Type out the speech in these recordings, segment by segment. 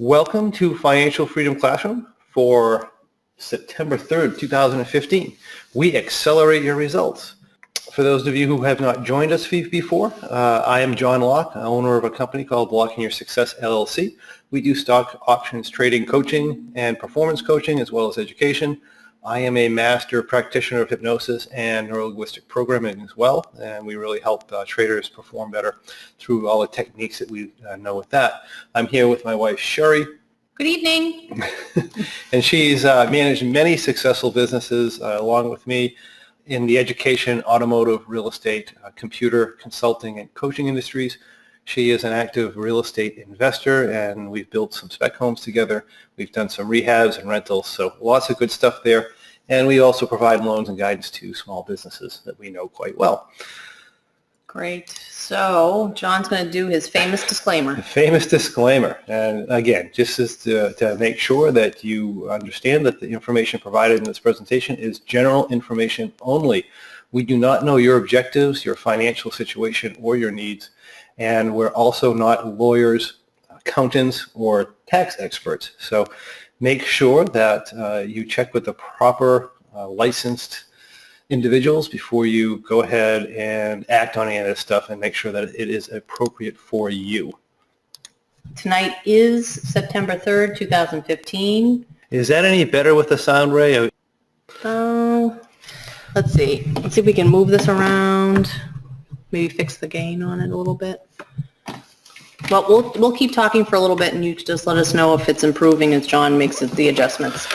Welcome to Financial Freedom Classroom for September 3rd, 2015. We accelerate your results. For those of you who have not joined us before, I am John Locke, owner of a company called Locking Your Success LLC. We do stock options trading coaching and performance coaching as well as education. I am a master practitioner of hypnosis and neuro-linguistic programming as well, and we really help traders perform better through all the techniques that we know with that. I'm here with my wife, Sherry. Good evening. And she's managed many successful businesses along with me in the education, automotive, real estate, computer, consulting, and coaching industries. She is an active real estate investor, and we've built some spec homes together. We've done some rehabs and rentals, so lots of good stuff there. And we also provide loans and guidance to small businesses that we know quite well. Great. So John's going to do his famous disclaimer. The famous disclaimer. And again, just as to make sure that you understand that the information provided in this presentation is general information only. We do not know your objectives, your financial situation, or your needs. And we're also not lawyers, accountants, or tax experts. So make sure that you check with the proper licensed individuals before you go ahead and act on any of this stuff, and make sure that it is appropriate for you. Tonight is September 3rd, 2015. Is that any better with the sound, Ray? Let's see. Let's see if we can move this around. Maybe fix the gain on it a little bit. Well, we'll keep talking for a little bit, and you just let us know if it's improving as John makes the adjustments.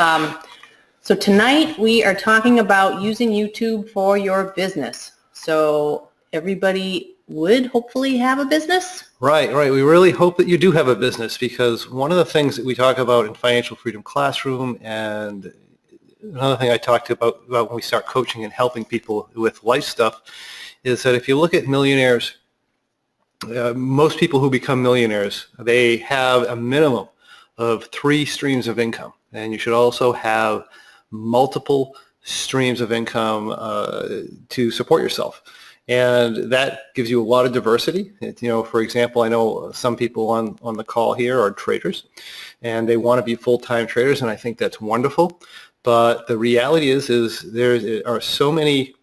So tonight we are talking about using YouTube for your business. So everybody would hopefully have a business. Right. We really hope that you do have a business, because one of the things that we talk about in Financial Freedom Classroom, and another thing I talked about when we start coaching and helping people with life stuff, is that if you look at millionaires, most people who become millionaires, they have a minimum of 3 streams of income. And you should also have multiple streams of income to support yourself. And that gives you a lot of diversity. For example, I know some people on the call here are traders, and they want to be full-time traders, and I think that's wonderful. But the reality is there are so many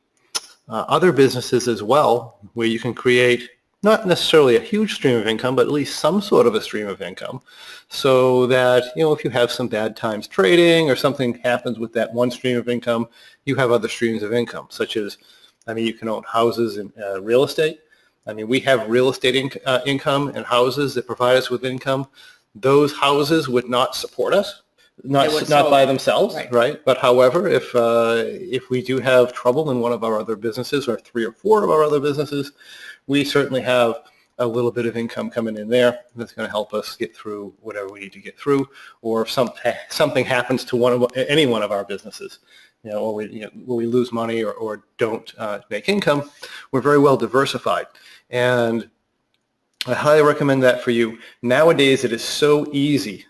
other businesses as well where you can create not necessarily a huge stream of income, but at least some sort of a stream of income, so that, if you have some bad times trading or something happens with that one stream of income, you have other streams of income, such as, you can own houses and real estate. We have real estate income and houses that provide us with income. Those houses would not support us, not by themselves, right? But however, if we do have trouble in one of our other businesses, or 3 or 4 of our other businesses, we certainly have a little bit of income coming in there that's going to help us get through whatever we need to get through. Or if something happens to any one of our businesses, or we lose money or don't make income, we're very well diversified. And I highly recommend that for you. Nowadays, it is so easy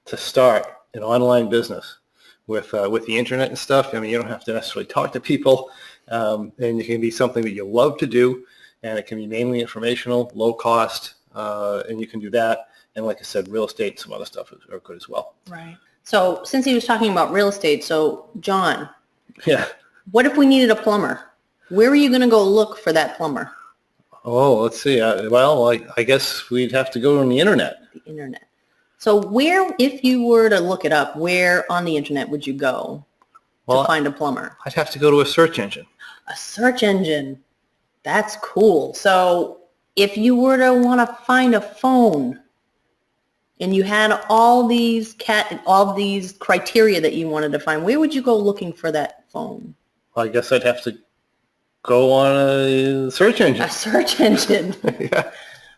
to start an online business with the internet and stuff. You don't have to necessarily talk to people, and it can be something that you love to do. And it can be mainly informational, low cost, and you can do that. And like I said, real estate and some other stuff are good as well. Right. So since he was talking about real estate, so John, yeah, what if we needed a plumber? Where are you going to go look for that plumber? Oh, let's see. I guess we'd have to go on the internet. The internet. So where, if you were to look it up, where on the internet would you go to find a plumber? I'd have to go to a search engine. A search engine. That's cool. So if you were to want to find a phone and you had all these criteria that you wanted to find, where would you go looking for that phone? Well, I guess I'd have to go on a search engine. A search engine. Yeah.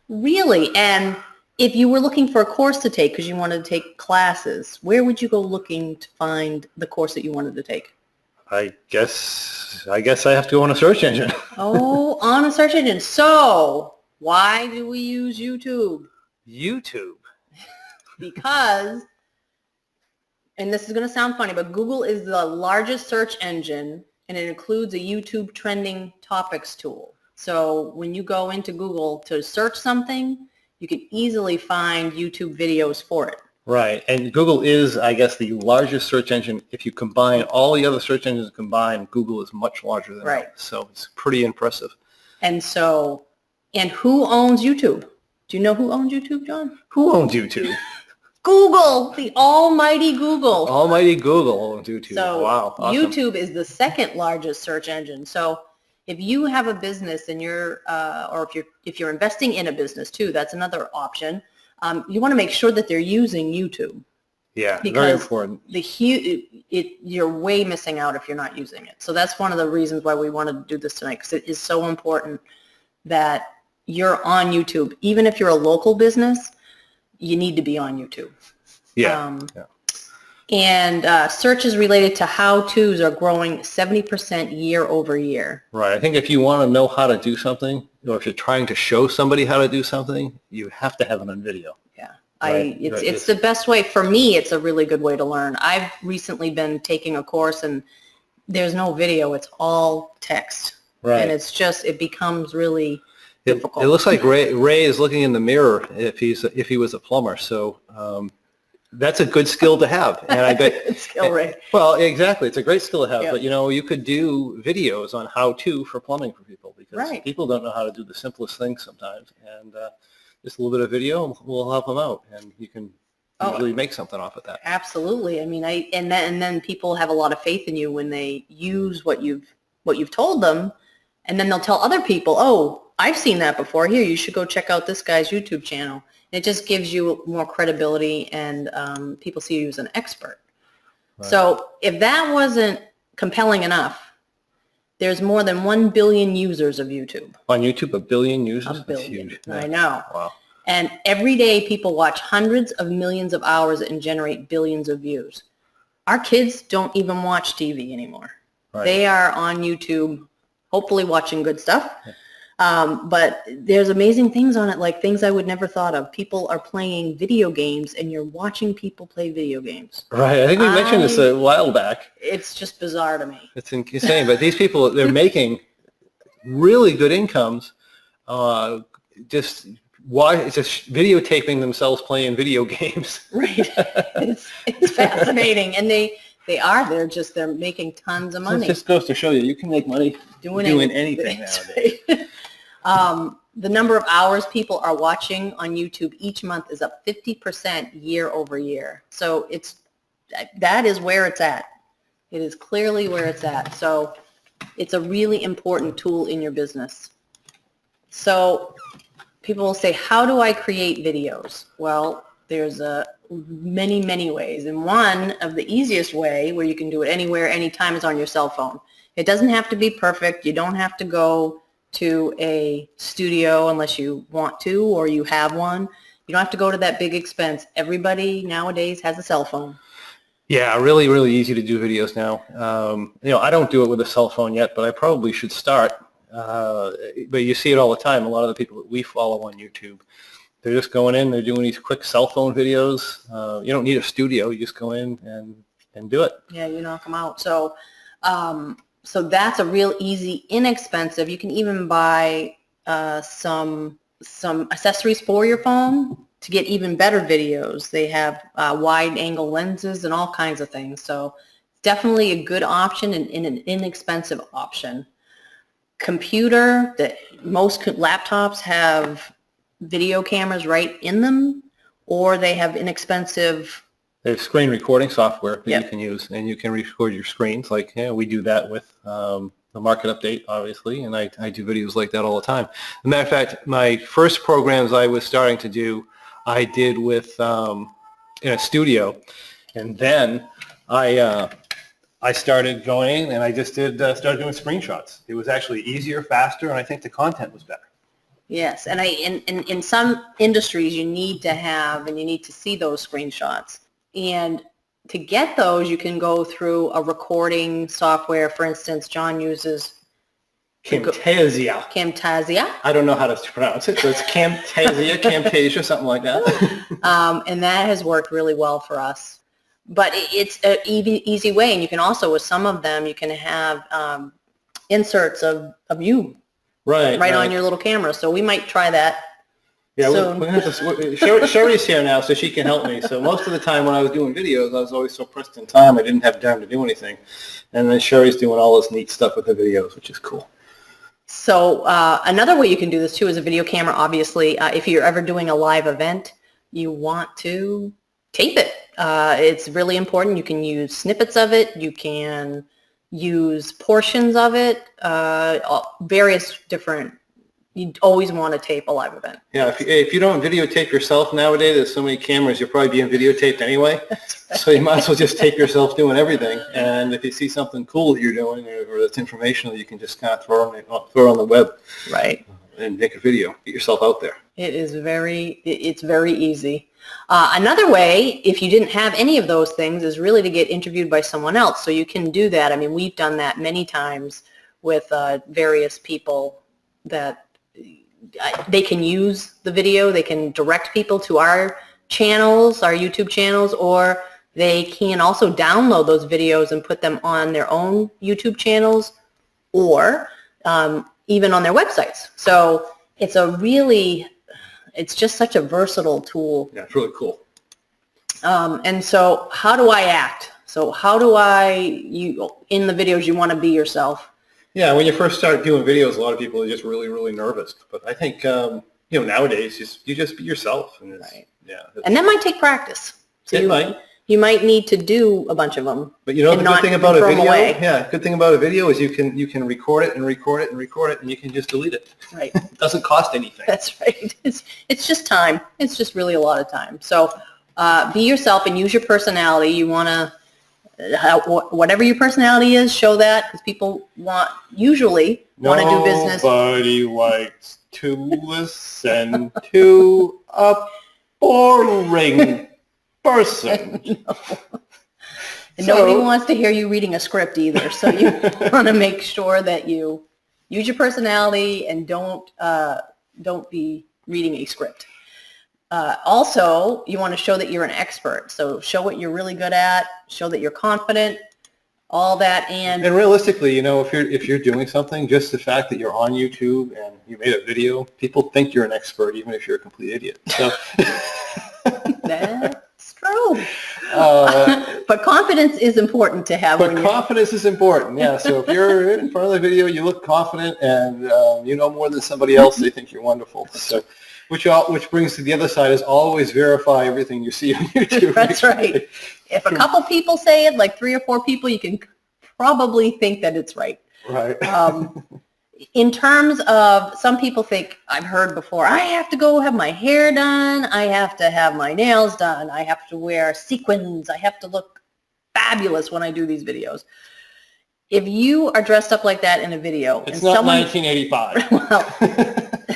Really? And if you were looking for a course to take because you wanted to take classes, where would you go looking to find the course that you wanted to take? I guess I have to go on a search engine. Oh, on a search engine. So why do we use YouTube? YouTube. Because, and this is going to sound funny, but Google is the largest search engine, and it includes a YouTube trending topics tool. So when you go into Google to search something, you can easily find YouTube videos for it. Right. And Google is, I guess, the largest search engine. If you combine all the other search engines combined, Google is much larger than Right. that. So it's pretty impressive. And so, and who owns YouTube? Do you know who owns YouTube, John? Who owns YouTube? Google, the almighty Google. Almighty Google owns YouTube. So Wow. Awesome. YouTube is the second largest search engine. So if you have a business and or if you're investing in a business too, that's another option. You want to make sure that they're using YouTube. Yeah, because very important. You're way missing out if you're not using it. So that's one of the reasons why we wanted to do this tonight, because it is so important that you're on YouTube. Even if you're a local business, you need to be on YouTube. Yeah. And searches related to how-tos are growing 70% year over year. Right. I think if you want to know how to do something, or if you're trying to show somebody how to do something, you have to have it on video. Yeah. Right. It's the best way. For me, it's a really good way to learn. I've recently been taking a course and there's no video. It's all text. Right. And it becomes really difficult. It looks like Ray is looking in the mirror if he was a plumber. So that's a good skill to have. And I bet skill, Ray. Well, exactly. It's a great skill to have. Yep. But you could do videos on how to for plumbing for people, because right. people don't know how to do the simplest things sometimes. And just a little bit of video will help them out, and you can usually make something off of that. Absolutely. I mean, and then people have a lot of faith in you when they use what you've told them, and then they'll tell other people, oh, I've seen that before. Here, you should go check out this guy's YouTube channel. It just gives you more credibility, and people see you as an expert. Right. So if that wasn't compelling enough, there's more than 1 billion users of YouTube. On YouTube, 1 billion users? A billion. That's huge. I know. Wow. And every day people watch hundreds of millions of hours and generate billions of views. Our kids don't even watch TV anymore. Right. They are on YouTube, hopefully watching good stuff. Yeah. But there's amazing things on it, like things I would never thought of. People are playing video games, and you're watching people play video games. Right. I think we mentioned this a while back. It's just bizarre to me. It's insane. But these people, they're making really good incomes just videotaping themselves playing video games. Right. It's fascinating. And they're making tons of money. So it just goes to show you can make money doing anything nowadays. The number of hours people are watching on YouTube each month is up 50% year over year. So that is where it's at. It is clearly where it's at. So it's a really important tool in your business. So people will say, how do I create videos? Well, there's many, many ways. And one of the easiest way where you can do it anywhere, anytime is on your cell phone. It doesn't have to be perfect. You don't have to go to a studio unless you want to or you have one. You don't have to go to that big expense. Everybody nowadays has a cell phone. Yeah, really, really easy to do videos now. I don't do it with a cell phone yet, but I probably should start. But you see it all the time. A lot of the people that we follow on YouTube, they're just going in, they're doing these quick cell phone videos. You don't need a studio. You just go in and do it. Yeah, you knock them out. So that's a real easy, inexpensive. You can even buy some accessories for your phone to get even better videos. They have wide angle lenses and all kinds of things. So definitely a good option and an inexpensive option. Computer, that most laptops have video cameras right in them, or they have inexpensive. They have screen recording software that you can use, and you can record your screens. Like we do that with the market update, obviously, and I do videos like that all the time. As a matter of fact, my first programs I was starting to do, I did with in a studio, and then I started going and I just started doing screenshots. It was actually easier, faster, and I think the content was better. Yes, and in some industries you need to see those screenshots. And to get those, you can go through a recording software. For instance, John uses Camtasia. I don't know how to pronounce it, but it's Camtasia, something like that. And that has worked really well for us. But it's an easy way, and you can also, with some of them, you can have inserts of you right on your little camera. So we might try that Yeah, So- we're gonna have to, Sherry's here now, so she can help me. So most of the time when I was doing videos, I was always so pressed in time, I didn't have time to do anything. And then Sherry's doing all this neat stuff with the videos, which is cool. So another way you can do this too is a video camera. Obviously, if you're ever doing a live event, you want to tape it. It's really important. You can use snippets of it. You can use portions of it, various different. You always want to tape a live event. Yeah, if you don't videotape yourself nowadays, there's so many cameras, you're probably being videotaped anyway. That's right. So you might as well just tape yourself doing everything. And if you see something cool that you're doing or that's informational, you can just kind of throw it on the web. Right. And make a video. Get yourself out there. It's very easy. Another way, if you didn't have any of those things, is really to get interviewed by someone else. So you can do that. I mean, we've done that many times with various people that they can use the video. They can direct people to our channels, our YouTube channels, or they can also download those videos and put them on their own YouTube channels or even on their websites. So it's just such a versatile tool. Yeah, it's really cool. And so how do I act? So how do in the videos you want to be yourself? Yeah, when you first start doing videos, a lot of people are just really, really nervous. But I think, nowadays, you just be yourself. And Right. Yeah. And that might take practice. So you might need to do a bunch of them. But the good thing about a throw 'em video, away. good thing about a video is you can record it and record it and record it, and you can just delete it. Right. It doesn't cost anything. That's right. It's just time. It's just really a lot of time. So be yourself and use your personality. You want to, whatever your personality is, show that, because people usually want to do business. Nobody likes to listen to a boring person. No. And nobody wants to hear you reading a script either. So you want to make sure that you use your personality and don't be reading a script. Also, you want to show that you're an expert. So show what you're really good at, show that you're confident, all that. And realistically, if you're doing something, just the fact that you're on YouTube and you made a video, people think you're an expert, even if you're a complete idiot. So that's true. But confidence is important to have. But confidence is important, yeah. So if you're in front of the video, you look confident and you know more than somebody else, they think you're wonderful. So, which brings to the other side is always verify everything you see on YouTube. That's right. If a couple people say it, like 3 or 4 people, you can probably think that it's right. Right. In terms of, some people think, I've heard before, I have to go have my hair done, I have to have my nails done, I have to wear sequins, I have to look fabulous when I do these videos. If you are dressed up like that in a video, it's not 1985. Well,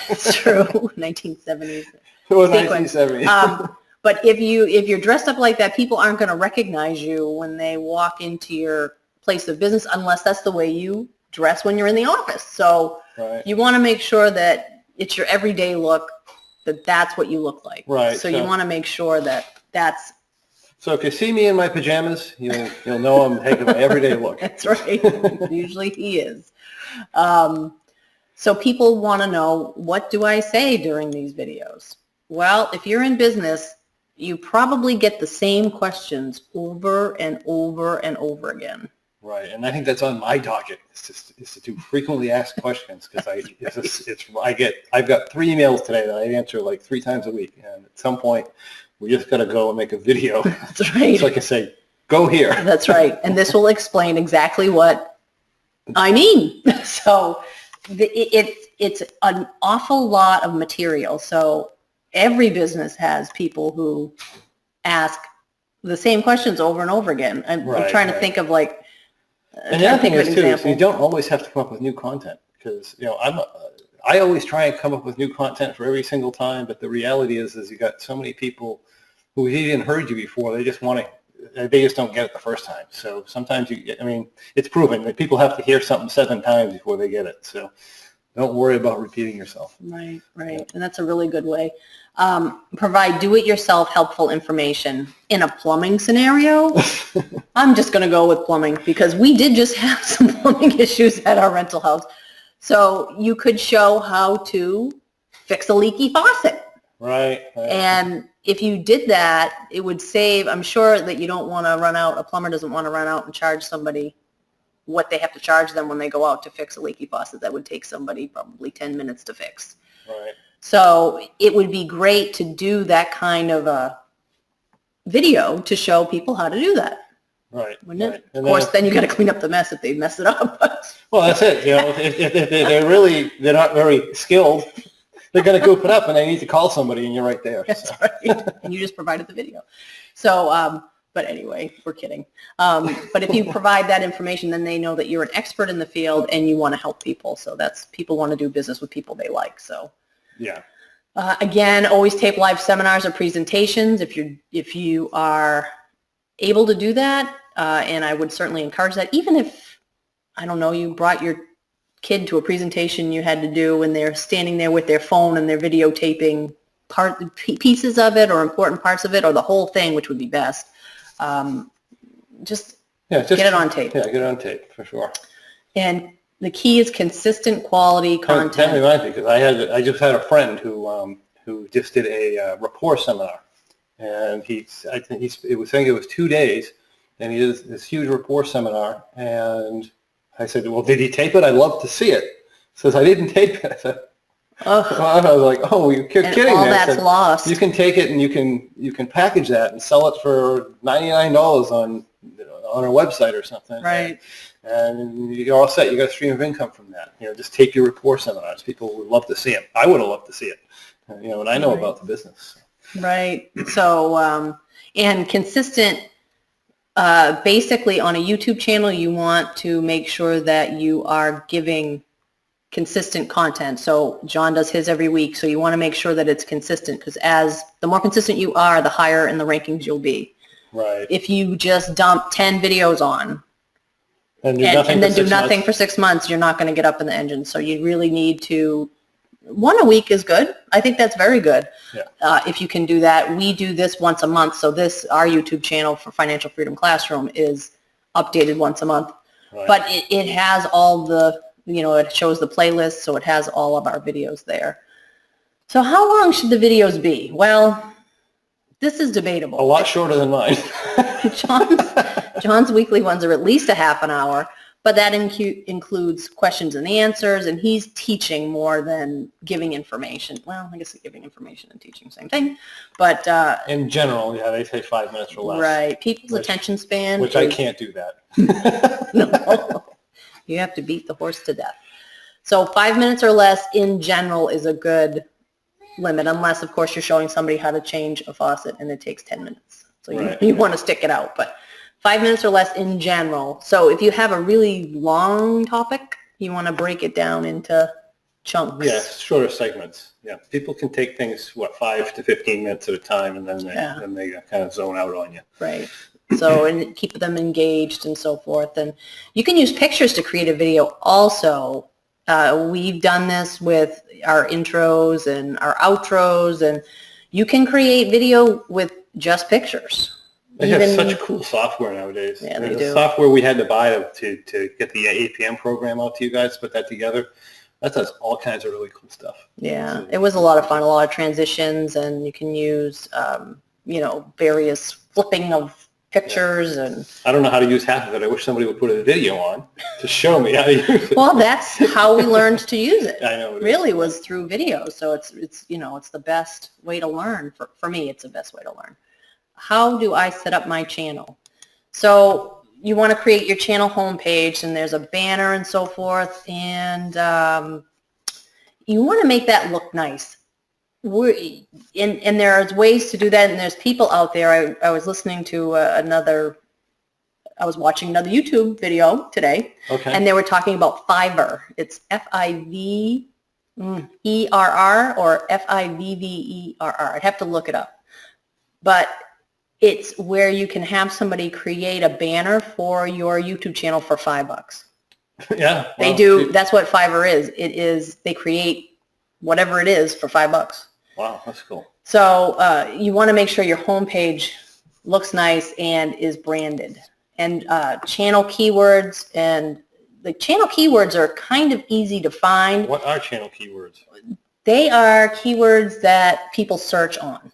it's true, 1970s. Or 1970s. But if you're dressed up like that, people aren't going to recognize you when they walk into your place of business unless that's the way you dress when you're in the office. So right. You want to make sure that it's your everyday look, that's what you look like. Right. So you want to make sure that's. So if you see me in my pajamas, you'll know I'm taking my everyday look. That's right. Usually he is. So people want to know, what do I say during these videos? Well, if you're in business, you probably get the same questions over and over and over again. Right, and I think that's on my docket. Is to do frequently asked questions, because I've got 3 emails today that I answer like 3 times a week, and at some point we just got to go and make a video. That's right. So I can say, go here. That's right, and this will explain exactly what I mean. So it's an awful lot of material. So every business has people who ask the same questions over and over again. I'm trying to think of like. And the other thing is too, is you don't always have to come up with new content, because I always try and come up with new content for every single time. But the reality is you got so many people who even heard you before. They just don't get it the first time. So sometimes it's proven that people have to hear something 7 times before they get it. So don't worry about repeating yourself. Right. And that's a really good way. Provide do-it-yourself helpful information. In a plumbing scenario, I'm just going to go with plumbing, because we did just have some plumbing issues at our rental house. So you could show how to fix a leaky faucet. Right. And if you did that, it would save, I'm sure that you don't want to run out, a plumber doesn't want to run out and charge somebody what they have to charge them when they go out to fix a leaky faucet. That would take somebody probably 10 minutes to fix. Right. So it would be great to do that kind of a video to show people how to do that. Right. Wouldn't it? And Of course, then you got to clean up the mess if they mess it up. Well, that's it. You know, if they're not very skilled, they're going to goof it up, and they need to call somebody, and you're right there. That's right. And you just provided the video. So, but anyway, we're kidding. But if you provide that information, then they know that you're an expert in the field and you want to help people. So that's, people want to do business with people they like. So Yeah. Again, always tape live seminars or presentations if you are able to do that. And I would certainly encourage that. Even if, I don't know, you brought your kid to a presentation you had to do and they're standing there with their phone and they're videotaping pieces of it or important parts of it or the whole thing, which would be best. Just get it on tape. Yeah, get it on tape for sure. And the key is consistent quality content. That reminds me, because I just had a friend who just did a rapport seminar, and I think it was 2 days, and he did this huge rapport seminar, and I said, well, did he tape it? I'd love to see it. He says, I didn't tape it. I said, well, I was like, oh, you're kidding all me. that's lost. You can take it and you can package that and sell it for $99 on our website or something. Right. And you're all set. You got a stream of income from that. Just take your rapport seminars. People would love to see them. I would have loved to see it. And I know about the business. Right. So, and consistent, basically on a YouTube channel, you want to make sure that you are giving consistent content. So John does his every week. So you want to make sure that it's consistent, because the more consistent you are, the higher in the rankings you'll be. Right. If you just dump 10 videos on and then do nothing for 6 months, you're not going to get up in the engine. So you really need to, one a week is good. I think that's very good. Yeah. If you can do that. We do this once a month. So our YouTube channel for Financial Freedom Classroom is updated once a month. Right. But it has all the, it shows the playlist, so it has all of our videos there. So how long should the videos be? Well, this is debatable. A lot shorter than mine. John's weekly ones are at least a half an hour, but that includes questions and answers, and he's teaching more than giving information. Well, I guess giving information and teaching, same thing. But in general, yeah, they say 5 minutes or less. Right. People's attention span. Which I can't do that. No. You have to beat the horse to death. So 5 minutes or less in general is a good limit, unless, of course, you're showing somebody how to change a faucet and it takes 10 minutes. So you want to stick it out. But 5 minutes or less in general. So if you have a really long topic, you want to break it down into chunks. Yeah, shorter segments. Yeah, people can take things, 5 to 15 minutes at a time, and then they kind of zone out on you. Right. So, and keep them engaged and so forth. And you can use pictures to create a video also. We've done this with our intros and our outros, and you can create video with just pictures. They have such cool software nowadays. Yeah, they the do. software we had to buy to get the APM program out to you guys, put that together, that does all kinds of really cool stuff. Yeah, it was a lot of fun, a lot of transitions, and you can use, various flipping of pictures. And I don't know how to use half of it. I wish somebody would put a video on to show me how to use it. Well, that's how we learned to use it. I know. Really was through video. So it's the best way to learn. For me, it's the best way to learn. How do I set up my channel? So you want to create your channel homepage, and there's a banner and so forth, and you want to make that look nice. And there's ways to do that, and there's people out there. I was listening to I was watching another YouTube video today, and they were talking about Fiverr. It's Fiverr or Fivverr. I'd have to look it up. But it's where you can have somebody create a banner for your YouTube channel for $5. Yeah. They do. That's what Fiverr is. It is, they create whatever it is for $5. Wow, that's cool. So you want to make sure your homepage looks nice and is branded. And channel keywords, and the channel keywords are kind of easy to find. What are channel keywords? They are keywords that people search on.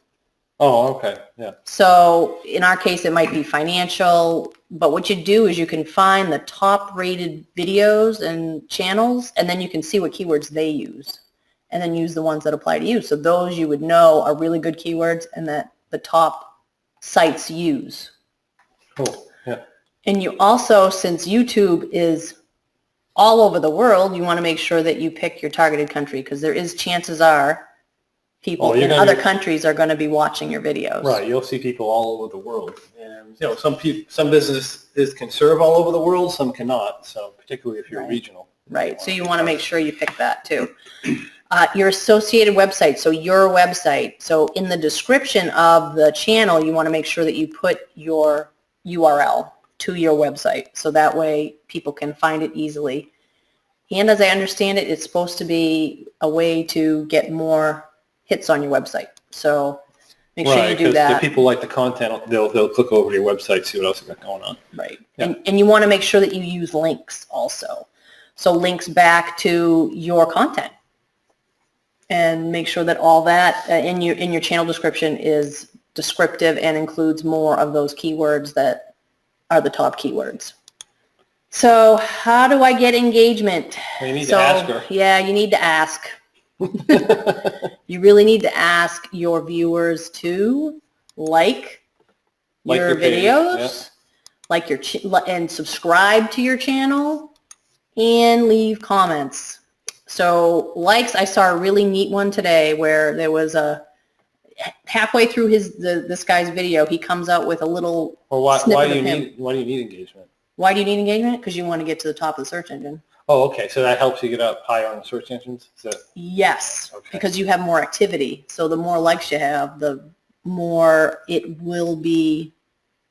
Oh, okay, yeah. So in our case, it might be financial, but what you do is you can find the top rated videos and channels, and then you can see what keywords they use, and then use the ones that apply to you. So those you would know are really good keywords and that the top sites use. Cool, yeah. And you also, since YouTube is all over the world, you want to make sure that you pick your targeted country, because there is chances are people in other countries are going to be watching your videos. Right, you'll see people all over the world. And, you know, some businesses can serve all over the world, some cannot, so particularly if you're regional. Right, so you want to make sure you pick that too. Your associated website, so your website. So in the description of the channel, you want to make sure that you put your URL to your website, so that way people can find it easily. And as I understand it, it's supposed to be a way to get more hits on your website. So make sure you do that. Right, because if people like the content, they'll click over to your website, see what else you got going on. Right, yeah. And you want to make sure that you use links also. So links back to your content. And make sure that all that in your channel description is descriptive and includes more of those keywords that are the top keywords. So how do I get engagement? Well, you need to ask her. Yeah, you need to ask. You really need to ask your viewers to like your videos, like your and subscribe to your channel, and leave comments. So likes, I saw a really neat one today where there was a halfway through this guy's video, he comes out with a little why do you need engagement? Why do you need engagement? Because you want to get to the top of the search engine. Oh, okay. So that helps you get up higher on the search engines? Yes, okay. Because you have more activity. So the more likes you have, the more it will be,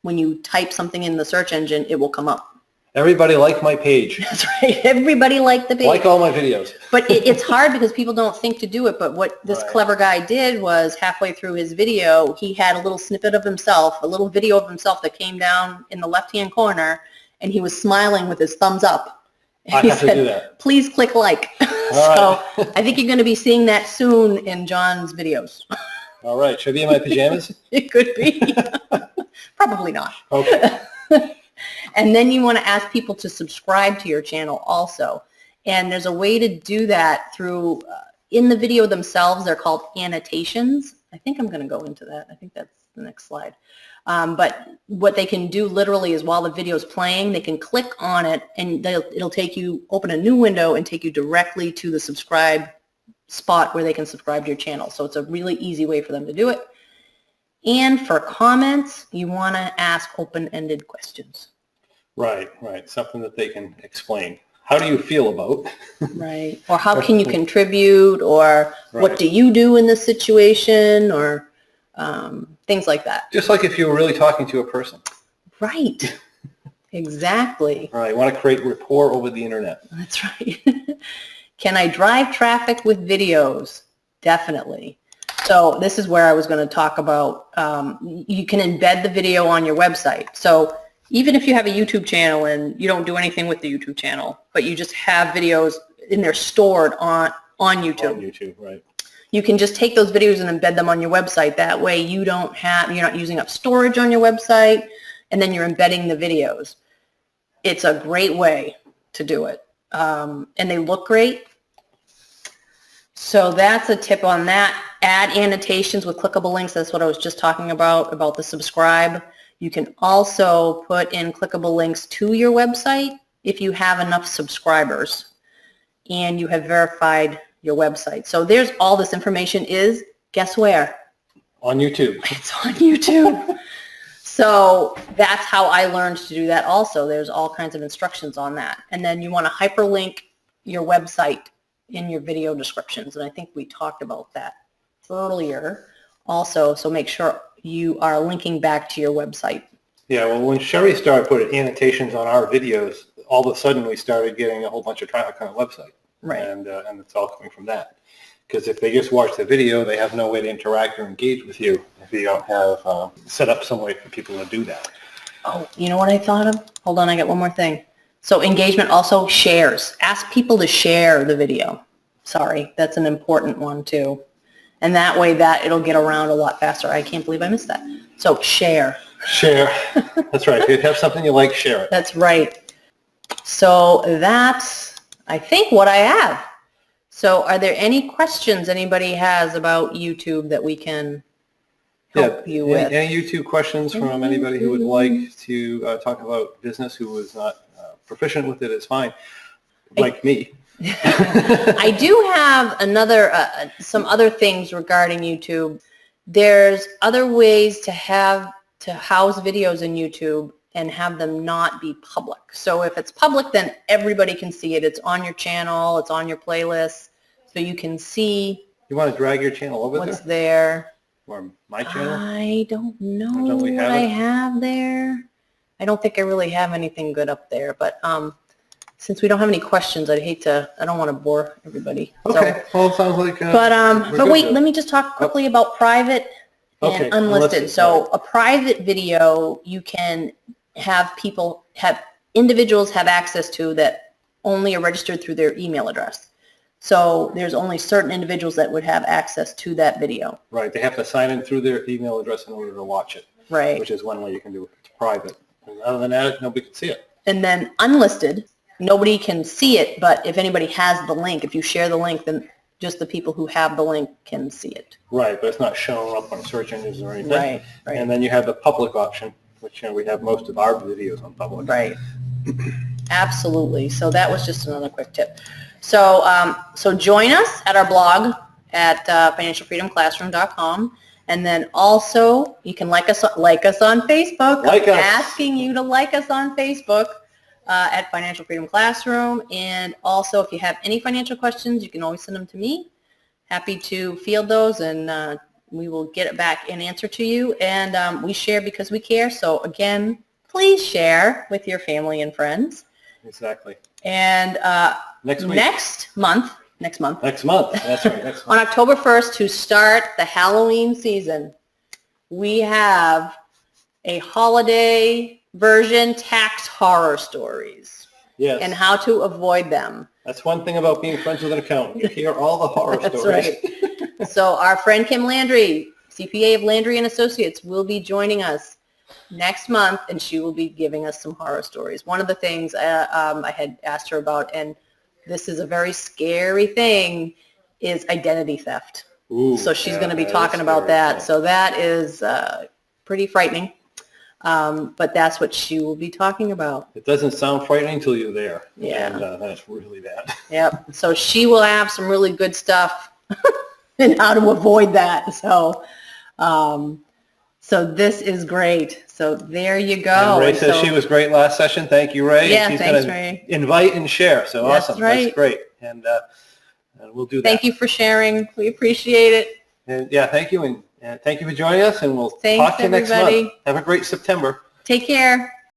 when you type something in the search engine, it will come up. Everybody like my page. That's right. Everybody like the page. Like all my videos. But it's hard because people don't think to do it. But what this clever guy did was halfway through his video, he had a little snippet of himself, a little video of himself that came down in the left-hand corner, and he was smiling with his thumbs up. And I have to do that. Please click like. So I think you're going to be seeing that soon in John's videos. All right. Should I be in my pajamas? It could be. Probably not. Okay. And then you want to ask people to subscribe to your channel also. And there's a way to do that through, in the video themselves, they're called annotations. I think I'm going to go into that. I think that's the next slide. But what they can do literally is while the video is playing, they can click on it and it'll take you, open a new window and take you directly to the subscribe spot where they can subscribe to your channel. So it's a really easy way for them to do it. And for comments, you want to ask open-ended questions. Right. Something that they can explain. How do you feel about? Right. Or how can you contribute? Or what do you do in this situation? Or things like that. Just like if you were really talking to a person. Right. Exactly. Right. You want to create rapport over the internet. That's right. Can I drive traffic with videos? Definitely. So this is where I was going to talk about, you can embed the video on your website. So even if you have a YouTube channel and you don't do anything with the YouTube channel, but you just have videos and they're stored on YouTube. On YouTube, right. You can just take those videos and embed them on your website. That way you're not using up storage on your website, and then you're embedding the videos. It's a great way to do it. And they look great. So that's a tip on that. Add annotations with clickable links. That's what I was just talking about the subscribe. You can also put in clickable links to your website if you have enough subscribers and you have verified your website. So there's all this information is, guess where? On YouTube. It's on YouTube. So that's how I learned to do that also. There's all kinds of instructions on that. And then you want to hyperlink your website in your video descriptions. And I think we talked about that earlier also. So make sure you are linking back to your website. Yeah, well, when Sherry started putting annotations on our videos, all of a sudden we started getting a whole bunch of traffic on our website. Right. And it's all coming from that. Because if they just watch the video, they have no way to interact or engage with you if you don't have set up some way for people to do that. Oh, you know what I thought of? Hold on, I got one more thing. So engagement also shares. Ask people to share the video. Sorry, that's an important one too. And that way that it'll get around a lot faster. I can't believe I missed that. So share. Share. That's right. If you have something you like, share it. That's right. So that's, I think, what I have. So are there any questions anybody has about YouTube that we can help you with? Any YouTube questions from anybody who would like to talk about business who was not proficient with it is fine, like me. I do have some other things regarding YouTube. There's other ways to house videos in YouTube and have them not be public. So if it's public, then everybody can see it. It's on your channel. It's on your playlist. So you can see You want to drag your channel over what's there? there. Or my channel? I don't know Don't we what have I it? have there. I don't think I really have anything good up there. But since we don't have any questions, I don't want to bore everybody. Okay. Well, it sounds like... But wait, let me just talk quickly about private Okay, and unlisted. unlisted, So a private video you can have individuals have access to that only are registered through their email address. So there's only certain individuals that would have access to that video. Right. They have to sign in through their email address in order to watch it. Right. Which is one way you can do it. It's private. And other than that, nobody can see it. And then unlisted, nobody can see it, but if anybody has the link, if you share the link, then just the people who have the link can see it. Right, but it's not showing up on search engines or anything. Right, right. And then you have the public option, which we have most of our videos on public. Right. Absolutely. So that was just another quick tip. So so join us at our blog at financialfreedomclassroom.com. And then also you can like us on Facebook. Like us. Asking you to like us on Facebook at Financial Freedom Classroom. And also if you have any financial questions, you can always send them to me. Happy to field those, and we will get it back and answer to you. And we share because we care. So again, please share with your family and friends. Exactly. And Next week. Next month. Next month. That's right. Next On month. October 1st, to start the Halloween season, we have a holiday version tax horror stories Yes. and how to avoid them. That's one thing about being friends with an accountant. You hear all the horror That's stories. right. So our friend Kim Landry, CPA of Landry and Associates, will be joining us next month, and she will be giving us some horror stories. One of the things I had asked her about, and this is a very scary thing, is identity theft. Ooh, So she's yeah, going to be that is talking about scary. that. So that is pretty frightening. But that's what she will be talking about. It doesn't sound frightening until you're there. Yeah. And that's really bad. Yep. So she will have some really good stuff and how to avoid that. So, so this is great. So there you go. And Ray And says so- she was great last session. Thank you, Ray. Yeah, She's thanks, gonna Ray. invite and share. So That's awesome. right. That's great. And we'll do that. Thank you for sharing. We appreciate it. And yeah, thank you. And thank you for joining us. And we'll Thanks, talk to you next everybody. month. Have a great September. Take care.